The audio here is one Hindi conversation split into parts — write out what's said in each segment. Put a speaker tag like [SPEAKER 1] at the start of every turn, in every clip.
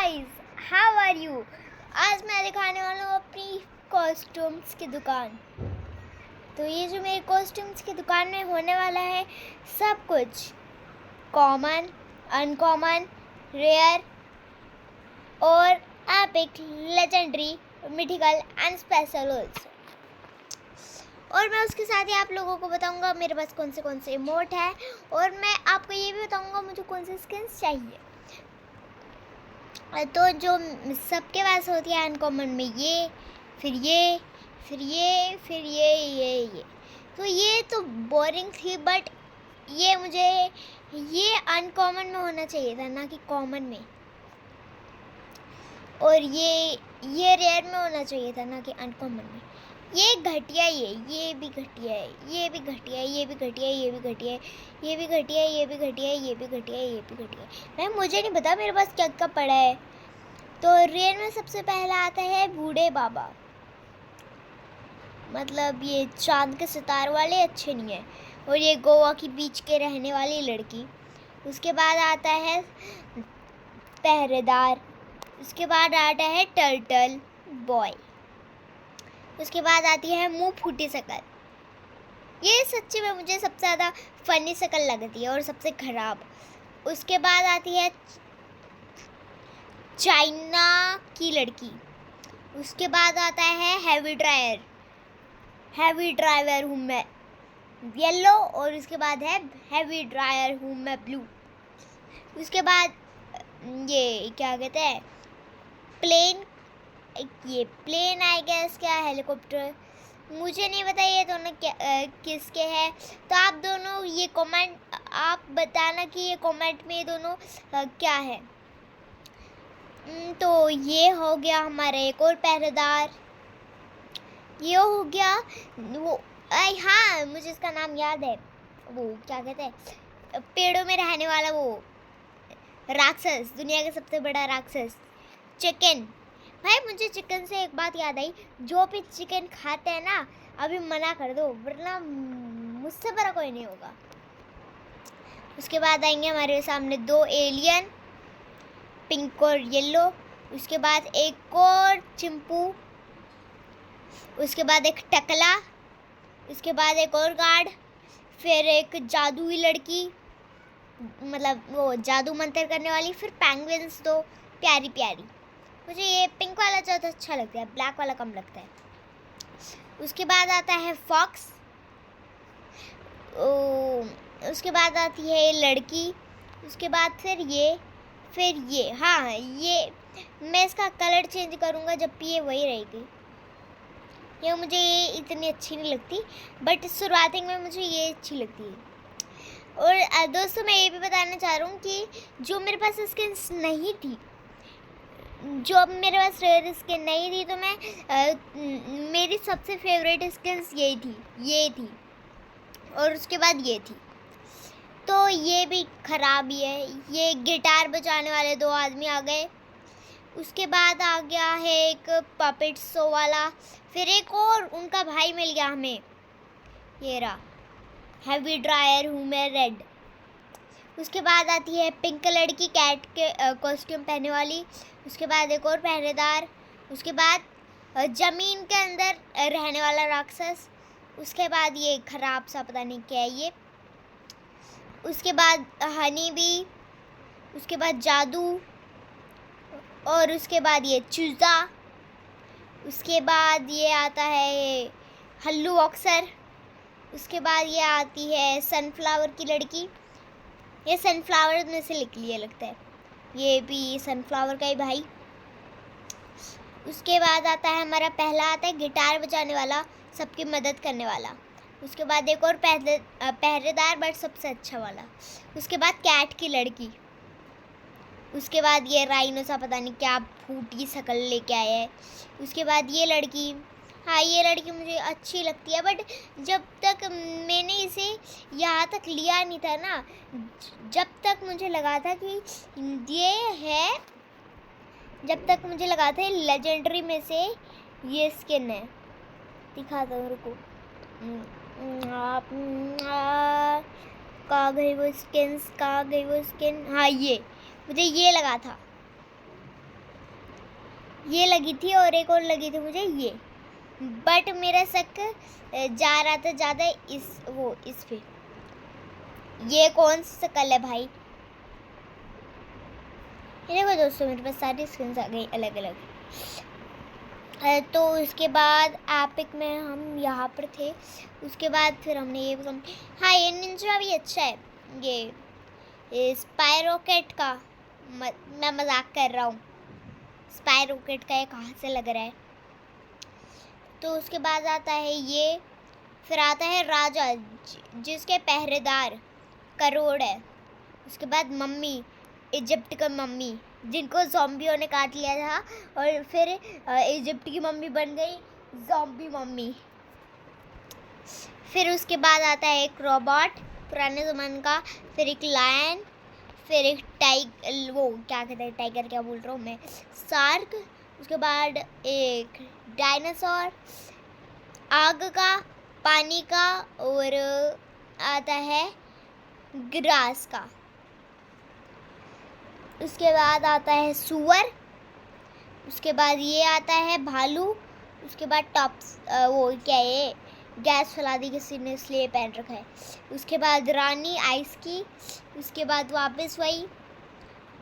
[SPEAKER 1] Guys, how are you. आज मैं दिखाने वाला हूँ अपनी कॉस्ट्यूम्स की दुकान। तो ये जो मेरी कॉस्ट्यूम्स की दुकान में होने वाला है, सब कुछ कॉमन, अनकॉमन, रेयर और epic, legendary, mythical and special also. और मैं उसके साथ ही आप लोगों को बताऊंगा मेरे पास कौन से इमोट है, और मैं आपको ये भी बताऊंगा मुझे कौन से स्किन्स चाहिए। तो जो सबके पास होती है अनकॉमन में ये, फिर ये, फिर ये, फिर ये। तो ये तो बोरिंग थी, बट ये मुझे ये अनकॉमन में होना चाहिए था, ना कि कॉमन में। और ये रेयर में होना चाहिए था, ना कि अनकॉमन में। ये घटिया ही है, ये भी घटिया है, ये भी घटिया है, ये भी घटिया है, ये भी घटिया है, ये भी घटिया है, ये भी घटिया है, ये भी घटिया है, ये भी घटिया है। मैं मुझे नहीं पता मेरे पास क्या क्या पड़ा है। तो रेयर में सबसे पहला आता है बूढ़े बाबा, मतलब ये चांद के सितारे वाले अच्छे नहीं है, और ये गोवा की बीच के रहने वाली लड़की। उसके बाद आता है पहरेदार, उसके बाद आता है टर्टल बॉय, उसके बाद आती है मुंह फूटी शकल। ये सच्ची में मुझे सबसे ज़्यादा फनी शकल लगती है और सबसे खराब। उसके बाद आती है चाइना की लड़की। उसके बाद आता है हैवी ड्राइवर हूँ मैं येलो, और उसके बाद है हैवी ड्रायर हूँ मैं ब्लू। उसके बाद ये क्या कहते हैं प्लेन, ये प्लेन आई गेस, क्या हेलीकॉप्टर, मुझे नहीं पता ये दोनों किसके हैं। तो आप दोनों ये कमेंट, आप बताना कि ये कमेंट में ये दोनों क्या है। तो ये हो गया हमारा एक और पहरेदार, ये हो गया वो, हाँ मुझे इसका नाम याद है, वो क्या कहते हैं पेड़ों में रहने वाला वो राक्षस, दुनिया का सबसे बड़ा राक्षस चिकन। भाई मुझे चिकन से एक बात याद आई, जो भी चिकन खाते हैं ना अभी मना कर दो, वरना मुझसे बड़ा कोई नहीं होगा। उसके बाद आएंगे हमारे सामने दो एलियन, पिंक और येलो। उसके बाद एक और चिंपू, उसके बाद एक टकला, उसके बाद एक और गार्ड, फिर एक जादुई लड़की, मतलब वो जादू मंत्र करने वाली, फिर पेंगुइन्स दो प्यारी प्यारी। मुझे ये पिंक वाला ज़्यादा अच्छा लगता है, ब्लैक वाला कम लगता है। उसके बाद आता है फॉक्स, उसके बाद आती है लड़की, उसके बाद फिर ये हाँ ये मैं इसका कलर चेंज करूँगा जब भी ये वही रहेगी। ये मुझे ये इतनी अच्छी नहीं लगती, बट शुरुआती में मुझे ये अच्छी लगती है। और दोस्तों मैं ये भी बताना चाह रहा हूँ कि जो मेरे पास स्किन्स नहीं थी, जो अब मेरे पास रेयर स्किन नहीं थी, तो मैं मेरी सबसे फेवरेट स्किन्स ये थी और उसके बाद ये थी। तो ये भी ख़राब ही है। ये गिटार बजाने वाले दो आदमी आ गए। उसके बाद आ गया है एक पपेट शो वाला, फिर एक और उनका भाई मिल गया हमें, ये रहा हैवी ड्रायर हूँ मैं रेड। उसके बाद आती है पिंक लड़की कैट के कॉस्ट्यूम पहनने वाली। उसके बाद एक और पहरेदार। उसके बाद ज़मीन के अंदर रहने वाला राक्षस। उसके बाद ये ख़राब सा पता नहीं क्या है ये। उसके बाद हनी बी, उसके बाद जादू, और उसके बाद ये चूज़ा। उसके बाद ये आता है ये हल्लू बॉक्सर। उसके बाद ये आती है सनफ्लावर की लड़की, ये सनफ्लावर में से निकली है लगता है, ये भी सनफ्लावर का ही भाई। उसके बाद आता है हमारा पहला आता है गिटार बजाने वाला, सबकी मदद करने वाला। उसके बाद एक और पहरेदार बट सबसे अच्छा वाला। उसके बाद कैट की लड़की। उसके बाद ये राइनो सा पता नहीं क्या फूटी शकल लेके आया है। उसके बाद ये लड़की, हाँ ये लड़की मुझे अच्छी लगती है, बट जब तक मैंने इसे यहाँ तक लिया नहीं था ना, जब तक मुझे लगा था कि ये है, जब तक मुझे लगा था लेजेंडरी में से ये स्किन है। दिखाता हूँ रुको, कहाँ गई वो स्किन, हाँ ये मुझे ये लगा था। ये लगी थी और एक और लगी थी मुझे ये, बट मेरा शक जा रहा था ज़्यादा इस पे। ये कौन सा कलर है भाई? ये देखो दोस्तों, मेरे पास सारी स्किन्स आ गई अलग अलग। तो उसके बाद एपिक में हम यहाँ पर थे। उसके बाद फिर हमने ये हाँ, ये निंजा भी अच्छा है। ये स्पाई रॉकेट का मैं मजाक कर रहा हूँ। स्पाई रॉकेट का ये कहाँ से लग रहा है? तो उसके बाद आता है ये, फिर आता है राजा जिसके पहरेदार करोड़ है। उसके बाद मम्मी, इजिप्ट का मम्मी जिनको ज़ॉम्बियों ने काट लिया था, और फिर इजिप्ट की मम्मी बन गई ज़ॉम्बी मम्मी। फिर उसके बाद आता है एक रोबोट पुराने ज़माने का, फिर एक लायन, फिर एक वो क्या कहते हैं, टाइगर क्या बोल रहा हूँ मैं, शार्क। उसके बाद एक डायनासोर, आग का, पानी का, और आता है ग्रास का। उसके बाद आता है सुअर। उसके बाद ये आता है भालू। उसके बाद टॉप्स वो क्या है, गैस फैला दी किसी ने इसलिए पहन रखा है। उसके बाद रानी आइस की। उसके बाद वापस वही।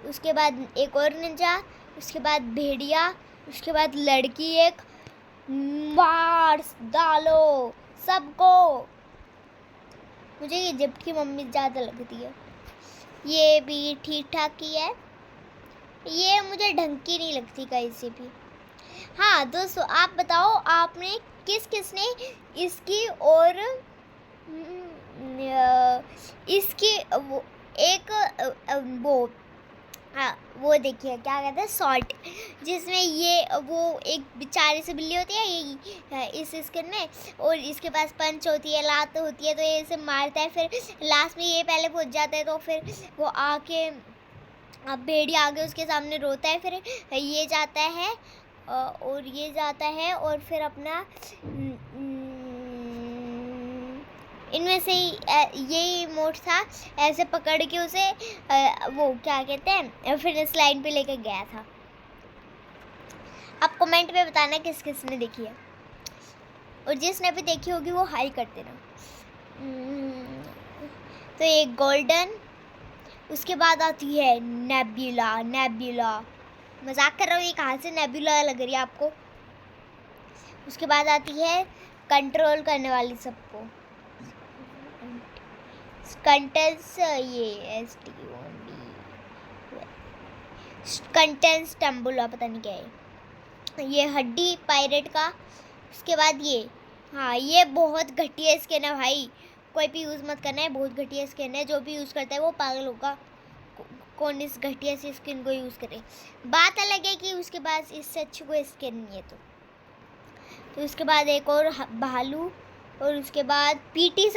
[SPEAKER 1] उसके बाद एक और निंजा। उसके बाद भेड़िया। उसके बाद लड़की एक, मार्स डालो सबको। मुझे इजिप्ट की मम्मी ज़्यादा लगती है। ये भी ठीक ठाक ही है, ये मुझे ढंग की नहीं लगती कहीं से भी। हाँ दोस्तों, आप बताओ आपने किसने इसकी और इसकी वो एक वो वो देखिए क्या कहते हैं, शॉर्ट, जिसमें ये वो एक बेचारी से बिल्ली होती है ये इस स्किन में, और इसके पास पंच होती है, लात होती है, तो ये इसे मारता है। फिर लास्ट में ये पहले पहुंच जाता है, तो फिर वो आके, अब भेड़िया आगे उसके सामने रोता है। फिर ये जाता है और ये जाता है, और फिर अपना इनमें से यही मोड था, ऐसे पकड़ के उसे वो क्या कहते हैं, फिनिश लाइन पे लेकर गया था। आप कमेंट में बताना किस किस ने देखी है, और जिसने भी देखी होगी वो हाई कर देना। तो ये गोल्डन। उसके बाद आती है नेबुला। मजाक कर रहा हूँ, ये कहाँ से नेबुला लग रही है आपको? उसके बाद आती है कंट्रोल करने वाली सबको, कंटेंस, ये कंटेंस टम्बुला, पता नहीं क्या है। ये हड्डी पायरेट का। उसके बाद ये, हाँ ये बहुत घटिया स्किन है भाई, कोई भी यूज़ मत करना है, बहुत घटिया स्किन है। जो भी यूज़ करता है वो पागल होगा, कौन इस घटिया सी स्किन को यूज़ करे। बात अलग है कि उसके पास इससे अच्छी कोई स्किन नहीं है। तो उसके बाद एक और भालू, और उसके बाद पीटी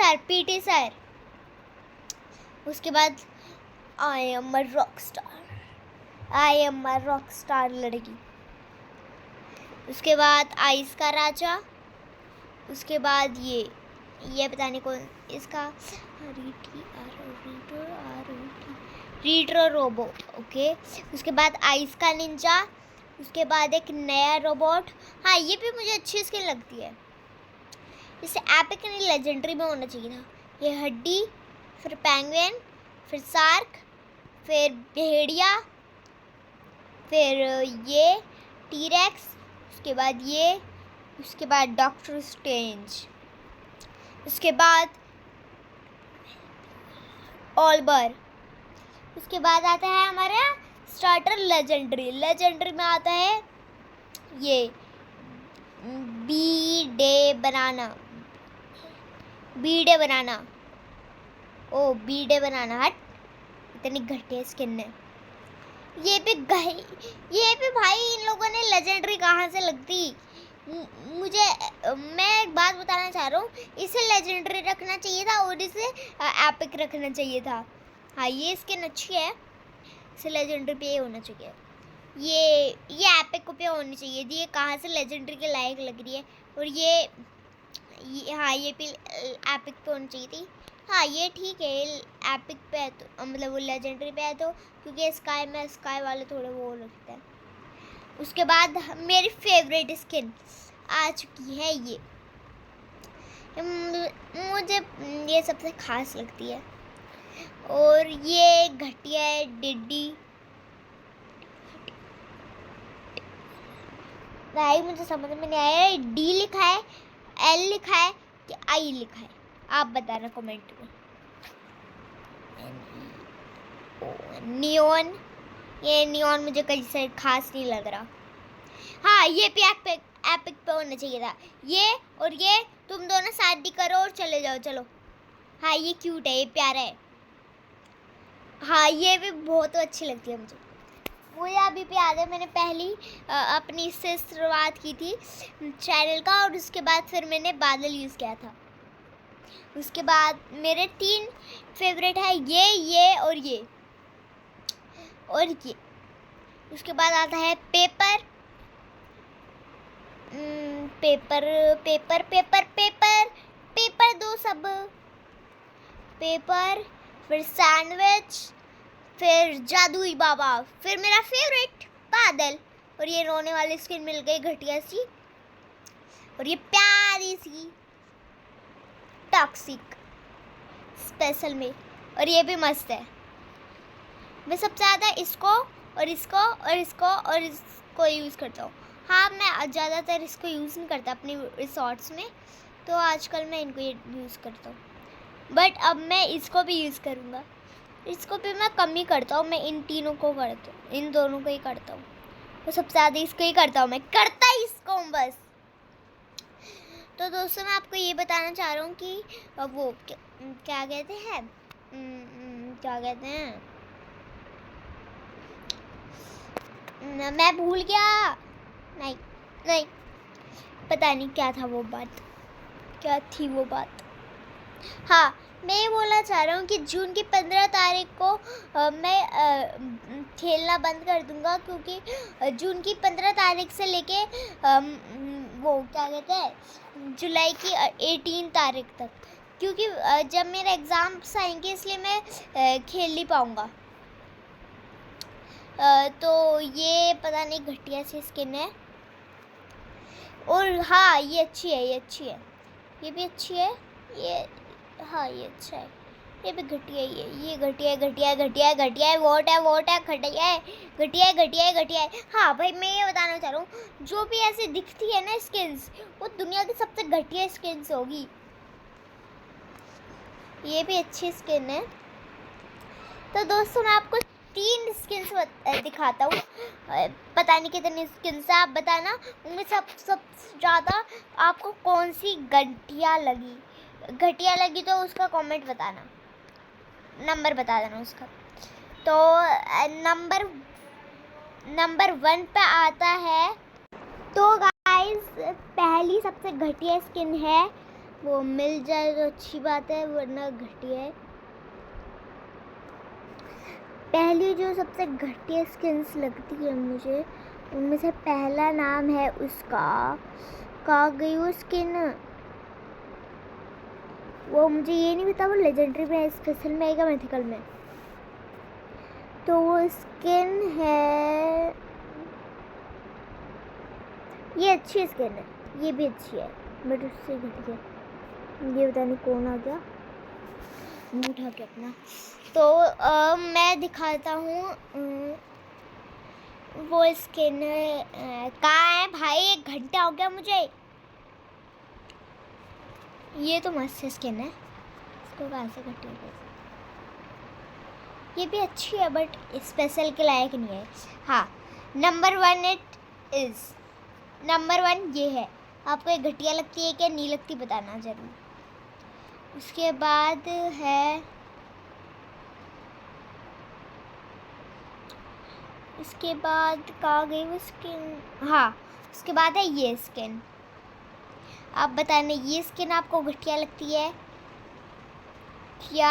[SPEAKER 1] सर। उसके बाद I am a rock star लड़की। उसके बाद आइस का राजा। उसके बाद ये पता नहीं कौन इसका, रीट्रो रोबो, ओके। उसके बाद आइस का निंजा। उसके बाद एक नया रोबोट, हाँ ये भी मुझे अच्छी स्किन लगती है, इसे एपिक नहीं लेजेंडरी में होना चाहिए था। ये हड्डी, फिर पेंगुइन, फिर शार्क, फिर भेड़िया, फिर ये टीरेक्स। उसके बाद ये, उसके बाद डॉक्टर स्ट्रेंज। उसके बाद ऑलबर। उसके बाद आता है हमारा स्टार्टर लेजेंडरी में आता है ये बीडे बनाना। हट, इतनी घटिया स्किन है। ये भी भाई इन लोगों ने लेजेंडरी कहाँ से लगती। मैं एक बात बताना चाह रहा हूँ, इसे लेजेंडरी रखना चाहिए था और इसे एपिक रखना चाहिए था। हाँ ये स्किन अच्छी है, इसे लेजेंडरी पे होना चाहिए। ये एपिक पे होनी चाहिए थी, ये कहाँ से लेजेंडरी के लायक लग रही है। और हाँ ये भी एपिक पे होनी चाहिए थी। हाँ ये ठीक है, एपिक पे है तो मतलब वो लेजेंडरी पे है तो, क्योंकि स्काई वाले थोड़े वो लगते हैं। उसके बाद मेरी फेवरेट स्किन आ चुकी है ये। मुझे ये सबसे खास लगती है। और ये घटिया है डिड्डी। भाई मुझे समझ में नहीं आया डी लिखा है, एल लिखा है कि आई लिखा है, आप बताना कमेंट में। नियॉन, ये नियॉन मुझे कहीं से खास नहीं लग रहा। हाँ ये भी एपिक पे होना चाहिए था। ये और ये तुम दोनों शादी करो और चले जाओ, चलो। हाँ ये क्यूट है, ये प्यारा है। हाँ ये भी बहुत अच्छी लगती है मुझे। मुझे अभी भी याद है, मैंने पहली अपनी इससे शुरुआत की थी चैनल का, और उसके बाद फिर मैंने बादल यूज़ किया था। उसके बाद मेरे 3 फेवरेट है, ये और ये और ये। उसके बाद आता है paper, paper paper paper paper paper दो सब पेपर, फिर सैंडविच, फिर जादुई बाबा, फिर मेरा फेवरेट बादल। और ये रोने वाली स्किन मिल गई घटिया सी, और ये प्यारी सी टॉक्सिक स्पेशल में, और ये भी मस्त है। मैं सबसे ज़्यादा इसको और इसको और इसको और इसको यूज़ करता हूँ। हाँ मैं ज़्यादातर इसको यूज़ नहीं करता अपनी रिसॉर्ट्स में, तो आजकल मैं इनको यूज़ करता हूँ। बट अब मैं इसको भी यूज़ करूँगा। इसको भी मैं कम ही करता हूँ, मैं इन तीनों को करता हूँ, इन दोनों को ही करता हूँ। तो सबसे ज़्यादा इसको ही करता हूँ, मैं करता ही इसको हूँ बस। तो दोस्तों मैं आपको ये बताना चाह रहा हूँ कि वो क्या कहते हैं, क्या कहते हैं, मैं भूल गया। नहीं पता नहीं क्या था वो बात, क्या थी वो बात। हाँ मैं ये बोलना चाह रहा हूँ कि जून की 15 तारीख को मैं खेलना बंद कर दूँगा, क्योंकि जून की 15 तारीख से लेके वो क्या कहते हैं जुलाई की 18 तारीख तक, क्योंकि जब मेरे एग्ज़ाम्स आएंगे इसलिए मैं खेल नहीं पाऊँगा। तो ये पता नहीं घटिया सी स्किन है। और हाँ ये अच्छी है, ये अच्छी है, ये भी अच्छी है, ये हाँ ये अच्छा है, ये भी घटिया ही है, ये घटिया है घटिया है घटिया है घटिया है, वोट है घटिया है घटिया है घटिया है घटिया है। हाँ भाई मैं ये बताना चाह रहा हूँ, जो भी ऐसे दिखती है ना स्किन्स, वो दुनिया की सबसे घटिया स्किन्स होगी। ये भी अच्छी स्किन है। तो दोस्तों मैं आपको 3 स्किन्स दिखाता हूँ, पता नहीं कितनी स्किन्स है, आप बताना उनमें सबसे ज़्यादा आपको कौन सी घटिया लगी तो उसका कमेंट बताना, नंबर बता देना उसका। तो नंबर 1 पे आता है, तो गाइस पहली सबसे घटिया स्किन है, वो मिल जाए तो अच्छी बात है, वरना घटिया है। पहली जो सबसे घटिया स्किन्स लगती है मुझे, उनमें से पहला नाम है उसका, कहाँ गई वो स्किन, वो मुझे ये नहीं पता वो लेजेंडरी में है, स्पेशल में आएगा, मिथिकल में। तो वो स्किन है, ये अच्छी स्किन है, ये भी अच्छी है, बट उससे घटिया, ये पता नहीं कौन आ गया मुँह उठा के अपना। तो मैं दिखाता हूँ वो स्किन कहाँ है भाई, 1 घंटा हो गया मुझे। ये तो मस्त स्किन है, इसको कहाँ से घटिया कर, ये भी अच्छी है बट स्पेशल के लायक नहीं है। हाँ नंबर 1 ये है। आपको ये घटिया लगती है क्या नहीं लगती बताना जरूर। उसके बाद है, इसके बाद कहाँ गई वो स्किन, हाँ उसके बाद है ये स्किन। आप बताना ये स्किन आपको घटिया लगती है क्या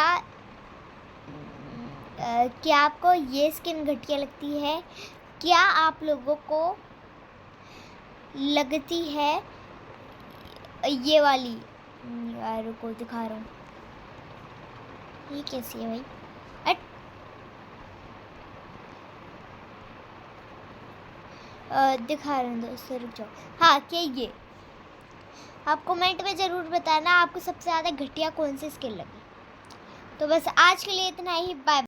[SPEAKER 1] आपको ये स्किन घटिया लगती है, क्या आप लोगों को लगती है ये वाली, यार को दिखा रहा हूँ, ये कैसी है भाई, दिखा रहे हैं दोस्तों, रुक जाओ। हाँ, क्या ये आप कमेंट में ज़रूर बताना आपको सबसे ज़्यादा घटिया कौन सी स्किल लगी। तो बस आज के लिए इतना ही, बाय।